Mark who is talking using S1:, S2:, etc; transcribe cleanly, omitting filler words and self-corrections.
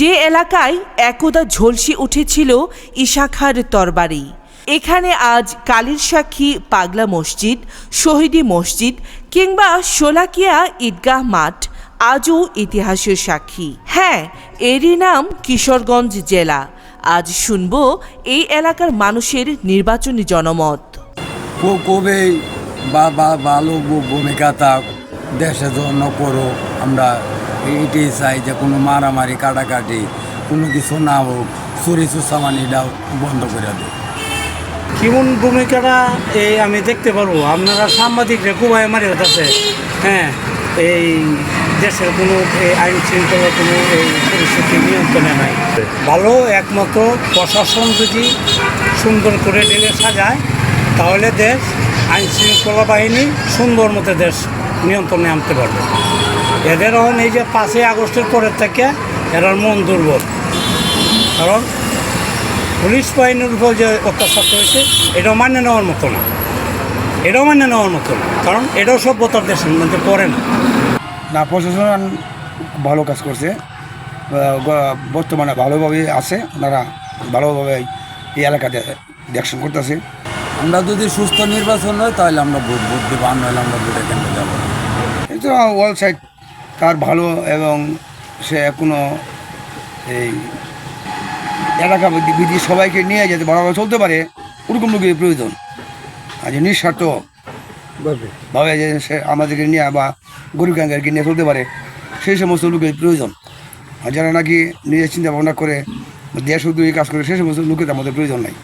S1: যে এলাকায় একদা ঝলসে উঠেছিল ইশাখার তরবারি, এখানে আজ কালীর সাক্ষী পাগলা মসজিদ, শহীদি মসজিদ কিংবা শোলাকিয়া ঈদগাহ মাঠ আজও ইতিহাসের সাক্ষী। হ্যাঁ, এরই নাম কিশোরগঞ্জ জেলা। আজ শুনব এই এলাকার মানুষের নির্বাচনী জনমত।
S2: কবে ভালো ভূমিকা থাক, দেশের জন্য করো। আমরা এইটাই চাই যে কোনো মারামারি কাটাকাটি কোনো কিছু না হোক, চুরি চুসামানিটাও বন্ধ করে দেয়।
S3: কেমন ভূমিকাটা এই আমি দেখতে পারবো, আপনারা সাংবাদিকরা কুবায় মারি হতেছে। হ্যাঁ, এই দেশের কোনো আইন শৃঙ্খলার কোনো এই পরিস্থিতি নিয়ন্ত্রণে নাই। ভালো একমত প্রশাসন যদি সুন্দর করে ঢেলে সাজায়, তাহলে দেশ আইন শৃঙ্খলা বাহিনী সুন্দর মতো দেশ নিয়ন্ত্রণে আনতে পারবে। এদের এখন এই যে 5ই আগস্টের পরের থেকে এরা মন দুর্বল, কারণ পুলিশ বাহিনীর উপর যে অত্যাচার করেছে এটাও মান্য নেওয়ার মতো না, কারণ এটাও সভ্যতার দেশের মধ্যে পড়ে না।
S4: প্রশাসন ভালো কাজ করছে, বর্তমানে ভালোভাবে আছে, ওনারা ভালোভাবে এই এলাকাতে দেখশন করতেছে।
S2: আমরা যদি সুস্থ নির্বাচন হয় তাহলে আমরা ভোট দেবো, আর নইলে আমরা ভোটের কেন্দ্রে যাবো।
S4: কিন্তু ওয়াল সাইড তার ভালো, এবং সে কোনো এই এলাকা বিধি সবাইকে নিয়ে যেতে ভালোভাবে চলতে পারে, ওরকম লোকের প্রয়োজন। আর যে নিঃস্বার্থ ভাবে যে সে আমাদেরকে নিয়ে বা গরিব গাঙ্গারকে নিয়ে চলতে পারে, সেই সমস্ত লোকের প্রয়োজন। আর যারা নাকি নিজের চিন্তা ভাবনা করে দেশ শুধু এই কাজ করে, সেই সমস্ত লোকের আমাদের প্রয়োজন নাই।